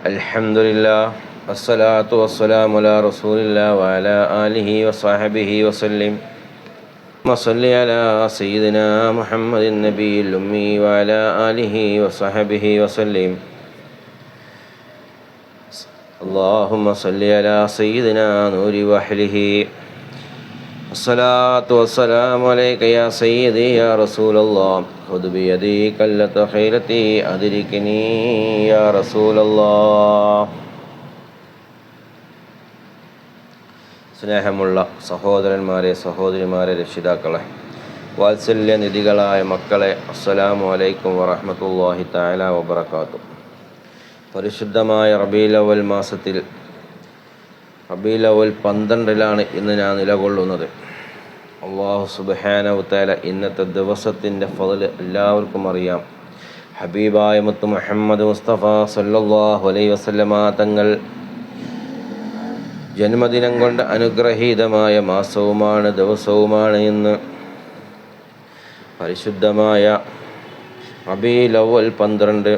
അൽഹംദുലില്ലാ വസ്സലാത്തു വസ്സലാമു അലാ റസൂലില്ലാ വഅലാ ആലിഹി വസ്വഹ്ബിഹി വസല്ലം. വസല്ലി അലാ സയ്യിദിനാ മുഹമ്മദിൻ നബിയിൽ ഉമ്മി വഅലാ ആലിഹി വസ്വഹ്ബിഹി വസല്ലം. അല്ലാഹുമ്മ സല്ലി അലാ സയ്യിദിനാ നൂരി വഹ്ലിഹി. الصلاة والسلام عليك يا سيدي يا رسول الله خذ بيدي كلة خيرتي أدركني يا رسول الله. സ്നേഹമുള്ള സഹോദരന്മാരെ, സഹോദരിമാരെ, രക്ഷിതാക്കളെ, വാത്സല്യനിധികളായ മക്കളെ, അസ്സലാമു അലൈക്കും വറഹ്മത്തുള്ളാഹി തആല വബറകാതുഹു. പരിശുദ്ധമായ റബീഉൽ അവ്വൽ മാസത്തിൽ റബീഉൽ അവ്വൽ 12 ഇന്ന് ഞാൻ നിലകൊള്ളുന്നത്. അല്ലാഹു സുബ്ഹാനഹു വതആല ഇന്നത്തെ ദിവസത്തിൻ്റെ ഫള് എല്ലാവർക്കും അറിയാം. ഹബീബായ മുത്ത് മുഹമ്മദ് മുസ്തഫ സല്ലല്ലാഹു അലൈഹി വസല്ലമ തങ്ങൾ ജന്മദിനം കൊണ്ട് അനുഗ്രഹീതമായ മാസവുമാണ്, ദിവസവുമാണ് ഇന്ന്. പരിശുദ്ധമായ റബീഉൽ അവ്വൽ 12.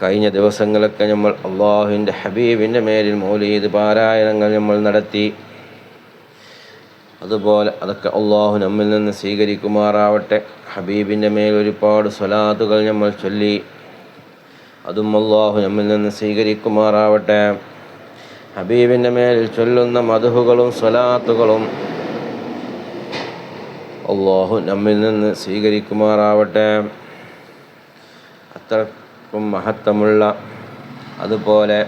കഴിഞ്ഞ ദിവസങ്ങളൊക്കെ നമ്മൾ അള്ളാഹുവിൻ്റെ ഹബീബിൻ്റെ മേലിൽ മൗലീദ് പാരായണങ്ങൾ നമ്മൾ നടത്തി. അതുപോലെ അതൊക്കെ അള്ളാഹു നമ്മിൽ നിന്ന് സ്വീകരിക്കുമാറാവട്ടെ. ഹബീബിൻ്റെ മേൽ ഒരുപാട് സ്വലാത്തുകൾ നമ്മൾ ചൊല്ലി, അതും അള്ളാഹു നമ്മിൽ നിന്ന് സ്വീകരിക്കുമാറാവട്ടെ. ഹബീബിൻ്റെ മേലിൽ ചൊല്ലുന്ന മദ്ഹുകളും സ്വലാത്തുകളും അള്ളാഹു നമ്മിൽ നിന്ന് സ്വീകരിക്കുമാറാവട്ടെ. അത്രക്കും മഹത്വമുള്ള, അതുപോലെ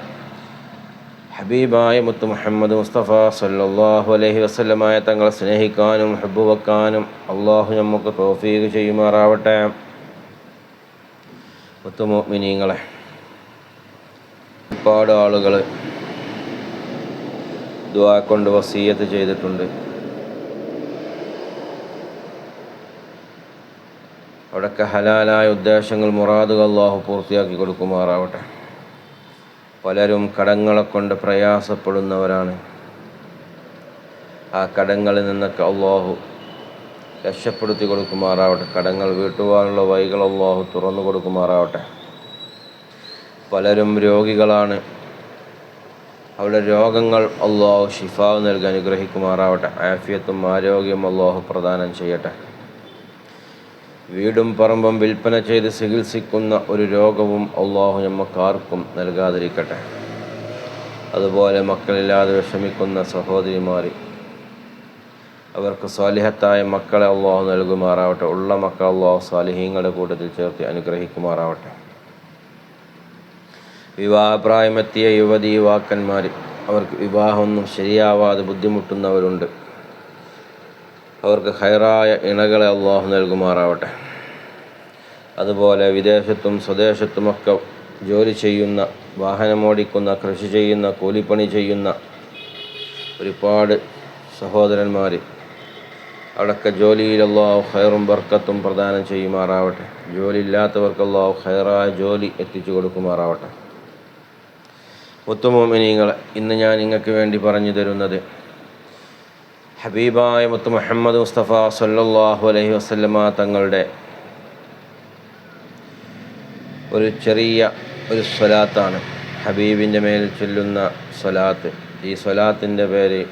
ഹബീബായ മുത്ത് മുഹമ്മദ് മുസ്തഫ സല്ലല്ലാഹു അലൈഹി വസല്ലമയെ തങ്ങളെ സ്നേഹിക്കാനും ഹബ്ബ് വെക്കാനും അള്ളാഹു നമുക്ക് തൗഫീഖ് ചെയ്യുമാറാവട്ടെ. മുത്ത് മുഅ്മിനീങ്ങളെ, ഒരുപാട് ആളുകൾ ദുആ കൊണ്ട് വസിയ്യത്ത് ചെയ്തിട്ടുണ്ട്. അവിടെയൊക്കെ ഹലാലായ ഉദ്ദേശങ്ങൾ, മുറാദുകൾ അള്ളാഹു പൂർത്തിയാക്കി കൊടുക്കുമാറാവട്ടെ. പലരും കടങ്ങളെ കൊണ്ട് പ്രയാസപ്പെടുന്നവരാണ്. ആ കടങ്ങളിൽ നിന്നൊക്കെ അള്ളാഹു രക്ഷപ്പെടുത്തി കൊടുക്കുമാറാവട്ടെ. കടങ്ങൾ വീട്ടുവാനുള്ള വഴികൾ അള്ളാഹു തുറന്നു കൊടുക്കുമാറാവട്ടെ. പലരും രോഗികളാണ്. അവരുടെ രോഗങ്ങൾ അള്ളാഹു ശിഫാ നൽകി അനുഗ്രഹിക്കുമാറാവട്ടെ. ആഫിയത്തും ആരോഗ്യം അള്ളാഹു പ്രദാനം ചെയ്യട്ടെ. വീടും പറമ്പും വിൽപ്പന ചെയ്ത് ചികിത്സിക്കുന്ന ഒരു രോഗവും അള്ളാഹു നമുക്കാർക്കും നൽകാതിരിക്കട്ടെ. അതുപോലെ മക്കളില്ലാതെ വിഷമിക്കുന്ന സഹോദരിമാർ, അവർക്ക് സ്വാലിഹത്തായ മക്കളെ അള്ളാഹു നൽകുമാറാവട്ടെ. ഉള്ള മക്കൾ അള്ളാഹു സ്വാലിഹീങ്ങളുടെ കൂട്ടത്തിൽ ചേർത്ത് അനുഗ്രഹിക്കുമാറാവട്ടെ. വിവാഹപ്രായമെത്തിയ യുവതി യുവാക്കന്മാർ, അവർക്ക് വിവാഹമൊന്നും ശരിയാവാതെ ബുദ്ധിമുട്ടുന്നവരുണ്ട്. അവർക്ക് ഖൈറായ ഇണകളെ അള്ളാഹു നൽകുമാറാവട്ടെ. അതുപോലെ വിദേശത്തും സ്വദേശത്തുമൊക്കെ ജോലി ചെയ്യുന്ന, വാഹനമോടിക്കുന്ന, കൃഷി ചെയ്യുന്ന, കൂലിപ്പണി ചെയ്യുന്ന ഒരുപാട് സഹോദരന്മാർ, അവിടെയൊക്കെ ജോലിയിൽ അള്ളാഹു ഖൈറും ബർക്കത്തും പ്രദാനം ചെയ്യുമാറാവട്ടെ. ജോലി ഇല്ലാത്തവർക്ക് അള്ളാഹു ഖൈറായ ജോലി എത്തിച്ചു കൊടുക്കുമാറാവട്ടെ. മുത്ത് മുഅ്മിനീങ്ങളെ, ഇന്ന് ഞാൻ നിങ്ങൾക്ക് വേണ്ടി പറഞ്ഞു തരുന്നത് ഹബീബായ മുത്ത് മുഹമ്മദ് മുസ്തഫ സല്ലല്ലാഹു അലൈഹി വസല്ലമ തങ്ങളുടെ ഒരു ചെറിയ ഒരു സ്വലാത്താണ്. ഹബീബിൻ്റെ മേൽ ചൊല്ലുന്ന സ്വലാത്ത്. ഈ സ്വലാത്തിൻ്റെ പേര്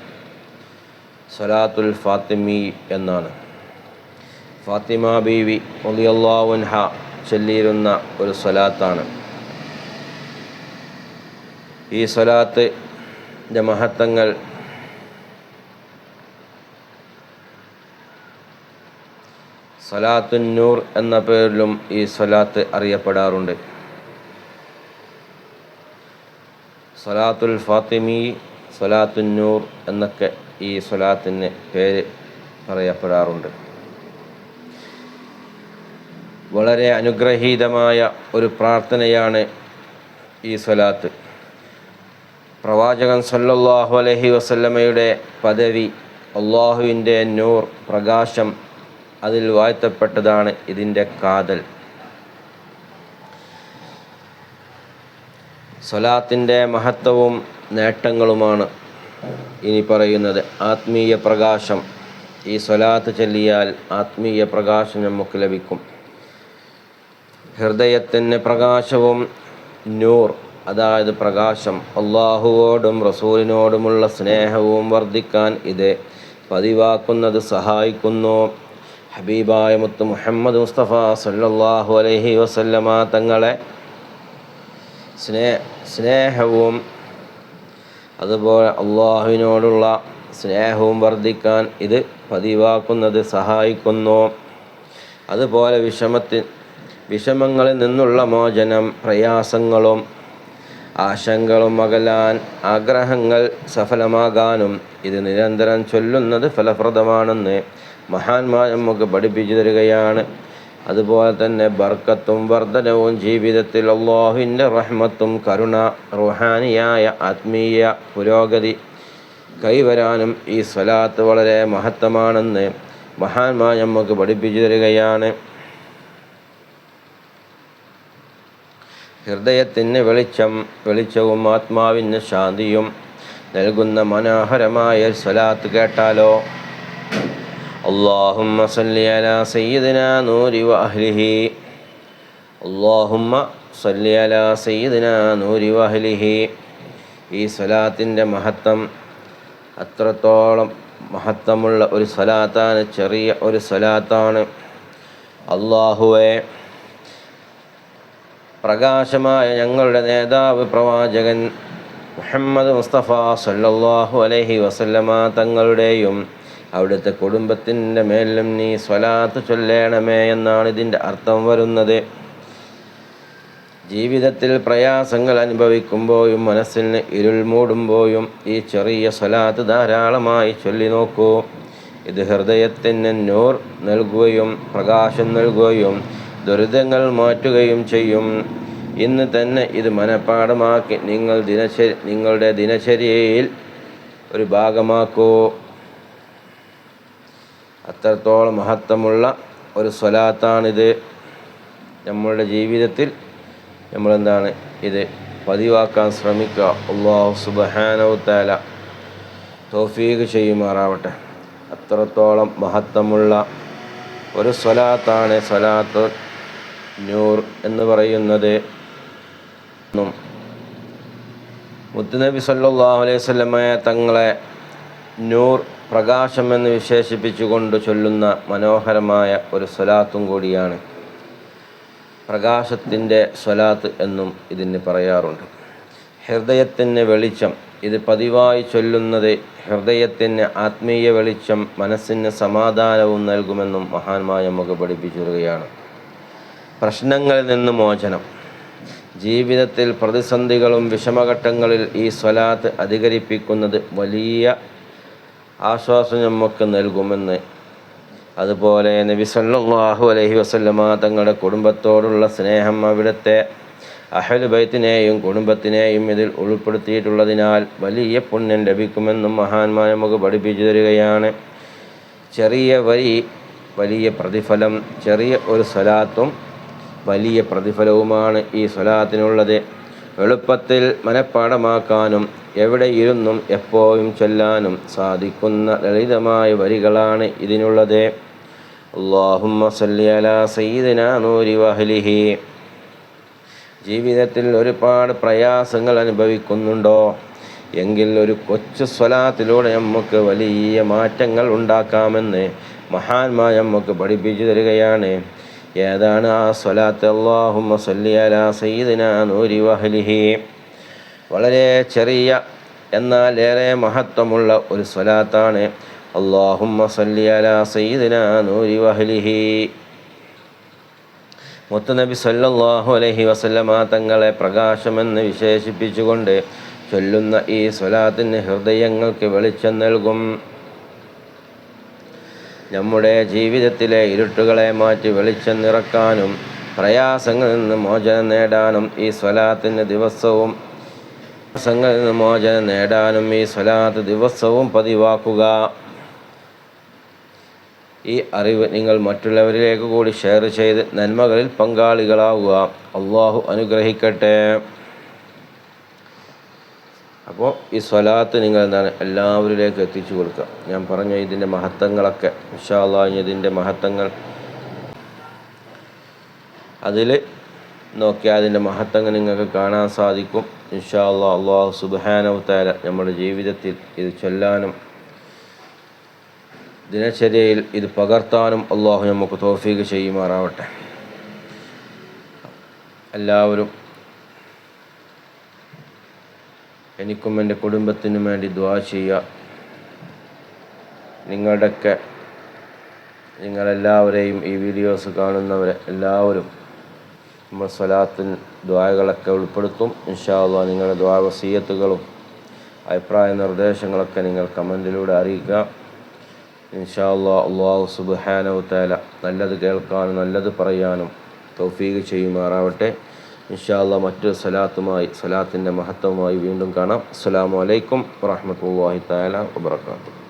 സ്വലാത്തുൽ ഫാത്തിമി എന്നാണ്. ഫാത്തിമ ബീവി റളിയല്ലാഹു അൻഹ ചൊല്ലിയിരുന്ന ഒരു സ്വലാത്താണ്. ഈ സ്വലാത്തിൻ്റെ മഹത്വങ്ങൾ സ്വലാത്തുൻ നൂർ എന്ന പേരിലും ഈ സ്വലാത്ത് അറിയപ്പെടാറുണ്ട്. സ്വലാത്തുൽ ഫാത്തിമി, സ്വലാത്തുൻ നൂർ എന്നൊക്കെ ഈ സ്വലാത്തിന് പേര് പറയപ്പെടാറുണ്ട്. വളരെ അനുഗ്രഹീതമായ ഒരു പ്രാർത്ഥനയാണ് ഈ സ്വലാത്ത്. പ്രവാചകൻ സല്ലല്ലാഹു അലൈഹി വസല്ലമയുടെ പദവി, അള്ളാഹുവിൻ്റെ നൂർ, പ്രകാശം, അതിൽ വാഴ്ത്തപ്പെട്ടതാണ് ഇതിൻ്റെ കാതൽ. സ്വലാത്തിൻ്റെ മഹത്വവും നേട്ടങ്ങളുമാണ് ഇനി പറയുന്നത്. ആത്മീയ പ്രകാശം. ഈ സ്വലാത്ത് ചൊല്ലിയാൽ ആത്മീയ പ്രകാശം നമുക്ക് ലഭിക്കും. ഹൃദയത്തിന് പ്രകാശവും നൂർ, അതായത് പ്രകാശം, അള്ളാഹുവോടും റസൂലിനോടുമുള്ള സ്നേഹവും വർദ്ധിക്കാൻ ഇത് പതിവാക്കുന്നത് സഹായിക്കുന്നു. ഹബീബായ മുത്ത് മുഹമ്മദ് മുസ്തഫ സല്ലല്ലാഹു അലൈഹി വസല്ലമ തങ്ങളെ സ്നേഹവും അതുപോലെ അള്ളാഹുവിനോടുള്ള സ്നേഹവും വർദ്ധിക്കാൻ ഇത് പതിവാക്കുന്നത് സഹായിക്കുന്നു. അതുപോലെ വിഷമങ്ങളിൽ നിന്നുള്ള മോചനം, പ്രയാസങ്ങളും ആശങ്കകളും അകലാൻ, ആഗ്രഹങ്ങൾ സഫലമാകാനും ഇത് നിരന്തരം ചൊല്ലുന്നത് ഫലപ്രദമാണെന്ന് മഹാന്മാർ നമുക്ക് പഠിപ്പിച്ചു തരികയാണ്. അതുപോലെ തന്നെ ബർക്കത്തും വർധനവും ജീവിതത്തിൽ അല്ലാഹുവിൻ്റെ റഹ്മത്തും കരുണ, റുഹാനിയായ ആത്മീയ പുരോഗതി കൈവരാനും ഈ സ്വലാത്ത് വളരെ മഹത്തമാണെന്ന് മഹാന്മാർ നമുക്ക് പഠിപ്പിച്ചു തരികയാണ്. ഹൃദയത്തിന് വെളിച്ചവും ആത്മാവിന് ശാന്തിയും നൽകുന്ന മനോഹരമായ സ്വലാത്ത് കേട്ടാലോ. അല്ലാഹുമ്മ സല്ലി അലാ സയ്യിദിനാ നൂരി വഅഹ്ലിഹി. അല്ലാഹുമ്മ സല്ലി അലാ സയ്യിദിനാ നൂരി വഅഹ്ലിഹി. ഈ സ്വലാത്തിൻ്റെ മഹത്വം അത്രത്തോളം മഹത്വമുള്ള ഒരു സ്വലാത്താണ്, ചെറിയ ഒരു സ്വലാത്താണ്. അല്ലാഹുവേ, പ്രകാശമായ ഞങ്ങളുടെ നേതാവ് പ്രവാചകൻ മുഹമ്മദ് മുസ്തഫ സല്ലല്ലാഹു അലൈഹി വസല്ലമ തങ്ങളുടെയും അവിടുത്തെ കുടുംബത്തിൻ്റെ മേലും നീ സ്വലാത്ത് ചൊല്ലേണമേ എന്നാണ് ഇതിൻ്റെ അർത്ഥം വരുന്നത്. ജീവിതത്തിൽ പ്രയാസങ്ങൾ അനുഭവിക്കുമ്പോഴും മനസ്സിന് ഇരുൾ മൂടുമ്പോഴും ഈ ചെറിയ സ്വലാത്ത് ധാരാളമായി ചൊല്ലി നോക്കൂ. ഇത് ഹൃദയത്തിന് നൂർ നൽകുകയും പ്രകാശം നൽകുകയും ദുരിതങ്ങൾ മാറ്റുകയും ചെയ്യും. ഇന്ന് തന്നെ ഇത് മനഃപ്പാഠമാക്കി നിങ്ങളുടെ ദിനചര്യയിൽ ഒരു ഭാഗമാക്കൂ. അത്രത്തോളം മഹത്വമുള്ള ഒരു സ്വലാത്താണിത്. നമ്മളുടെ ജീവിതത്തിൽ നമ്മളെന്താണ് ഇത് പതിവാക്കാൻ ശ്രമിക്കുക. അല്ലാഹു സുബ്ഹാനഹു തആല തൗഫീഖ് ചെയ്യുമാറാവട്ടെ. അത്രത്തോളം മഹത്വമുള്ള ഒരു സ്വലാത്താണ് സ്വലാത്ത് നൂർ എന്ന് പറയുന്നത്. മുത്തുനബി സല്ലല്ലാഹു അലൈഹി വസല്ലമ തങ്ങളെ നൂർ, പ്രകാശം എന്ന് വിശേഷിപ്പിച്ചുകൊണ്ട് ചൊല്ലുന്ന മനോഹരമായ ഒരു സ്വലാത്തും കൂടിയാണ്. പ്രകാശത്തിൻ്റെ സ്വലാത്ത് എന്നും ഇതിന് പറയാറുണ്ട്. ഹൃദയത്തിന് വെളിച്ചം, ഇത് പതിവായി ചൊല്ലുന്നത് ഹൃദയത്തിന് ആത്മീയ വെളിച്ചം, മനസ്സിന് സമാധാനവും നൽകുമെന്നും മഹാന്മാർ നമുക്ക് പഠിപ്പിച്ചു തരികയാണ്. പ്രശ്നങ്ങളിൽ നിന്ന് മോചനം, ജീവിതത്തിൽ പ്രതിസന്ധികളും വിഷമഘട്ടങ്ങളിൽ ഈ സ്വലാത്ത് അധികരിപ്പിക്കുന്നത് വലിയ ആശ്വാസം നമുക്ക് നൽകുമെന്ന്. അതുപോലെ നബി സല്ലല്ലാഹു അലൈഹി വസല്ലമ തങ്ങളുടെ കുടുംബത്തോടുള്ള സ്നേഹം, അവിടുത്തെ അഹ്ലു ബൈത്തിനെയും കുടുംബത്തിനെയും ഇതിൽ ഉൾപ്പെടുത്തിയിട്ടുള്ളതിനാൽ വലിയ പുണ്യം ലഭിക്കുമെന്നും മഹാന്മാർ നമുക്ക് പഠിപ്പിച്ചു തരികയാണ്. ചെറിയ വരി വലിയ പ്രതിഫലം, ചെറിയ ഒരു സ്വലാത്തും വലിയ പ്രതിഫലവുമാണ് ഈ സ്വലാത്തിനുള്ളത്. എളുപ്പത്തിൽ മനഃപ്പാഠമാക്കാനും എവിടെയിരുന്നും എപ്പോഴും ചൊല്ലാനും സാധിക്കുന്ന ലളിതമായ വരികളാണ് ഇതിനുള്ളത്. അല്ലാഹുമ്മ സല്ലി അലാ സയ്യിദിനാ നൂരി വഅഹ്ലിഹി. ജീവിതത്തിൽ ഒരുപാട് പ്രയാസങ്ങൾ അനുഭവിക്കുന്നുണ്ടോ എങ്കിൽ ഒരു കൊച്ചു സ്വലാത്തിലൂടെ നമുക്ക് വലിയ മാറ്റങ്ങൾ ഉണ്ടാക്കാമെന്ന് മഹാന്മാർ നമുക്ക് പഠിപ്പിച്ചു തരികയാണ്. ഏതാണ് ആ സ്വലാത്ത്? അല്ലാഹുമ്മ സല്ലി അലാ സയ്യിദിനാ നൂരി വഅഹ്ലിഹി. വളരെ ചെറിയ എന്നാൽ ഏറെ മഹത്വമുള്ള ഒരു സ്വലാത്താണ് അല്ലാഹുമ്മ സല്ലി അലാ സയ്യിദിനാ നൂരി വഅഹ്ലിഹി. മുത്തുനബി സല്ലല്ലാഹു അലൈഹി വസല്ലമ തങ്ങളെ പ്രകാശമെന്ന് വിശേഷിപ്പിച്ചുകൊണ്ട് ചൊല്ലുന്ന ഈ സ്വലാത്തിന് ഹൃദയങ്ങൾക്ക് വെളിച്ചം നൽകും. നമ്മുടെ ജീവിതത്തിലെ ഇരുട്ടുകളെ മാറ്റി വെളിച്ചം നിറക്കാനും പ്രയാസങ്ങളിൽ നിന്ന് മോചനം നേടാനും ഈ സ്വലാത്തിന് ദിവസവും ദിവസവും പതിവാക്കുക. ഈ അറിവ് നിങ്ങൾ മറ്റുള്ളവരിലേക്ക് കൂടി ഷെയർ ചെയ്ത് നന്മകളിൽ പങ്കാളികളാവുക. അള്ളാഹു അനുഗ്രഹിക്കട്ടെ. അപ്പോൾ ഈ സ്വലാത്ത് നിങ്ങൾ എല്ലാവരിലേക്ക് എത്തിച്ചു കൊടുക്കുക. ഞാൻ പറഞ്ഞ ഇതിൻ്റെ മഹത്വങ്ങളൊക്കെ ഇൻഷാ അല്ലാഹ്, ഇതിൻ്റെ മഹത്വങ്ങൾ അതിൽ നോക്കിയാൽ അതിൻ്റെ മഹത്വങ്ങൾ നിങ്ങൾക്ക് കാണാൻ സാധിക്കും. ഇൻഷാ അല്ലാഹ് അല്ലാഹു സുബ്ഹാനഹു വ തആല നമ്മുടെ ജീവിതത്തിൽ ഇത് ചൊല്ലാനും ദിനചര്യയിൽ ഇത് പകർത്താനും അല്ലാഹു നമുക്ക് തൗഫീഖ് ചെയ്യുമാറാവട്ടെ. എല്ലാവരും എനിക്കും എൻ്റെ കുടുംബത്തിനും വേണ്ടി ദുആ ചെയ്യുക. നിങ്ങളെല്ലാവരെയും ഈ വീഡിയോസ് കാണുന്നവരെ എല്ലാവരും നമ്മൾ സ്വലാത്തിന് ദുആകളൊക്കെ ഉൾപ്പെടുത്തും. ഇൻഷാ അല്ലാഹ് നിങ്ങളുടെ ദുആ വസിയത്തുകളും അഭിപ്രായ നിർദ്ദേശങ്ങളൊക്കെ നിങ്ങൾ കമൻറ്റിലൂടെ അറിയിക്കുക. ഇൻഷാ അല്ലാഹ് അല്ലാഹു സുബ്ഹാനഹു വ തആല നല്ലത് കേൾക്കാനും നല്ലത് പറയാനും തൗഫീഖ് ചെയ്യുമാറാവട്ടെ. ഇൻഷാ അല്ലാഹ് മറ്റൊരു സ്വലാത്തിൻ്റെ മഹത്വമായി വീണ്ടും കാണാം. അസ്സലാമു അലൈക്കും വറഹ്മത്തുള്ളാഹി തആല വബറകാതുഹു.